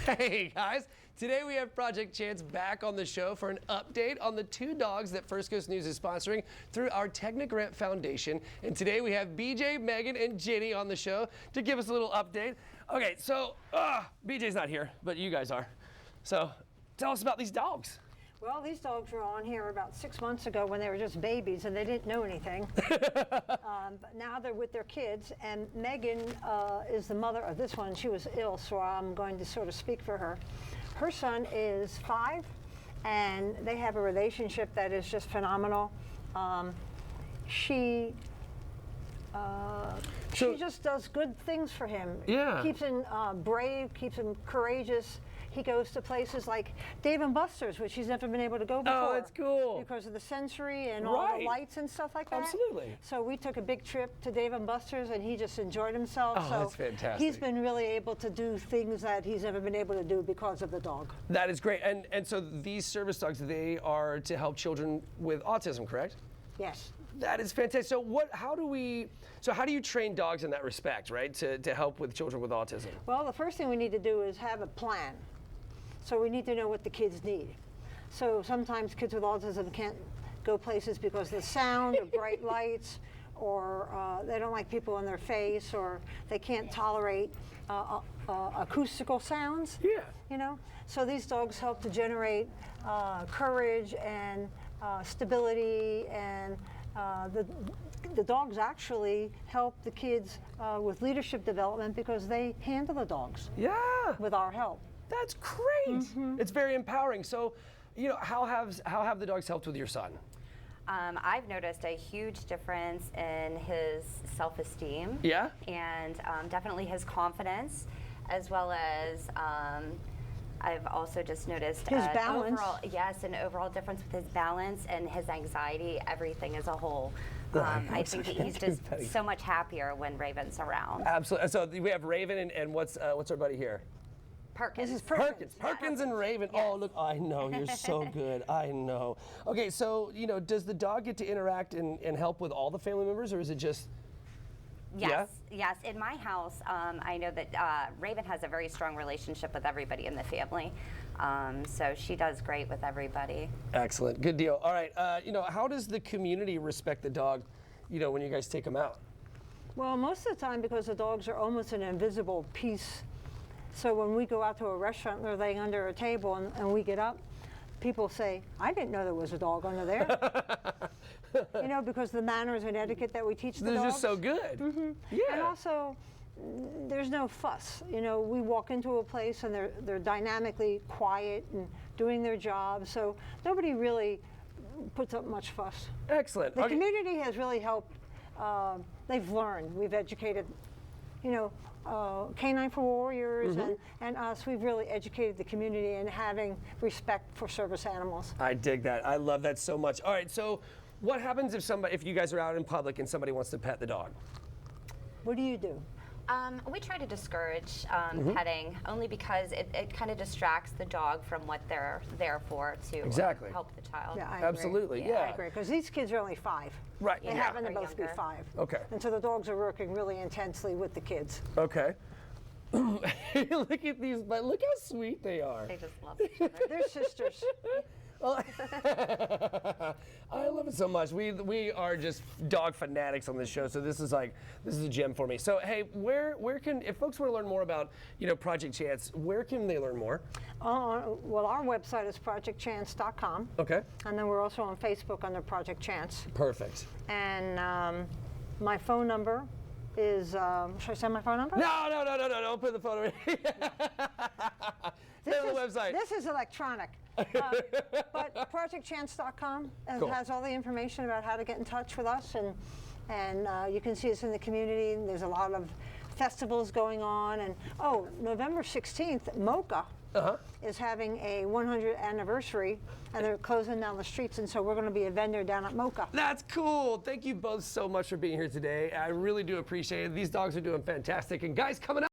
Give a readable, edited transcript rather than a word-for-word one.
Hey guys, today we have Project Chance back on the show for an update on the 2 dogs that First Coast News is sponsoring through our Technogrant Foundation. And today we have BJ, Megan, and Ginny on the show to give us a little update. Okay, so BJ's not here, but you guys are. So tell us about these dogs. Well, these dogs were on here about 6 months ago when they were just babies and they didn't know anything. But now they're with their kids, and Megan is the mother of this one. She was ill, so I'm going to sort of speak for her. Her son is 5, and they have a relationship that is just phenomenal. She just does good things for him. Yeah. Keeps him brave, keeps him courageous. He goes to places like Dave & Buster's, which he's never been able to go before. Oh, that's cool. Because of the sensory and all the lights and stuff like that. Absolutely. So we took a big trip to Dave & Buster's, and he just enjoyed himself. Oh, so that's fantastic. He's been really able to do things that he's never been able to do because of the dog. That is great. And so these service dogs, they are to help children with autism, correct? Yes. That is fantastic. So how do you train dogs in that respect, right? To help with children with autism? Well, the first thing we need to do is have a plan. So we need to know what the kids need. So sometimes kids with autism can't go places because of the sound or bright lights, or they don't like people in their face, or they can't tolerate acoustical sounds. Yeah. You know? So these dogs help to generate courage and stability, and the dogs actually help the kids with leadership development because they handle the dogs. Yeah. With our help. That's great. Mm-hmm. It's very empowering. So, how have the dogs helped with your son? I've noticed a huge difference in his self-esteem. Yeah. And definitely his confidence, as well as I've also just noticed his balance. An overall difference with his balance and his anxiety, everything as a whole. I think he's just so much happier when Raven's around. Absolutely. So we have Raven, and what's our buddy here? Perkins. This is Perkins. Perkins and Raven. Yes. Oh, look, I know, you're so good. I know. Okay, so, does the dog get to interact and help with all the family members, or is it just... Yes, yes. In my house, I know that Raven has a very strong relationship with everybody in the family. So she does great with everybody. Excellent. Good deal. All right. How does the community respect the dog, when you guys take them out? Well, most of the time, because the dogs are almost an invisible piece. So when we go out to a restaurant, they're laying under a table, and we get up, people say, I didn't know there was a dog under there. Because the manners and etiquette that we teach the dogs. They're just so good. Mm-hmm. Yeah. And also, there's no fuss. We walk into a place and they're dynamically quiet and doing their job. So nobody really puts up much fuss. Excellent. The community has really helped. They've learned. We've educated, Canine for Warriors and us. We've really educated the community in having respect for service animals. I dig that. I love that so much. All right, so what happens if you guys are out in public and somebody wants to pet the dog? What do you do? We try to discourage petting, only because it kind of distracts the dog from what they're there for, to help the child. Yeah, I Absolutely, agree. yeah. I agree, because these kids are only 5. Right. They happen to both be 5. Okay. And so the dogs are working really intensely with the kids. Okay. Look at these, but look how sweet they are. They just love each other. They're sisters. I love it so much. We are just dog fanatics on this show, so this is a gem for me. So hey, where can, if folks want to learn more about Project Chance, where can they learn more? Well, our website is projectchance.com. Okay. And then we're also on Facebook under Project Chance. Perfect. And my phone number is, should I say my phone number? No, don't put the phone away. This is the website. This is electronic. But projectchance.com has all the information about how to get in touch with us, and you can see us in the community. There's a lot of festivals going on, and November 16th, Mocha is having a 100th anniversary, and they're closing down the streets, and so we're going to be a vendor down at Mocha. That's cool. Thank you both so much for being here today. I really do appreciate it. These dogs are doing fantastic, and guys, coming up.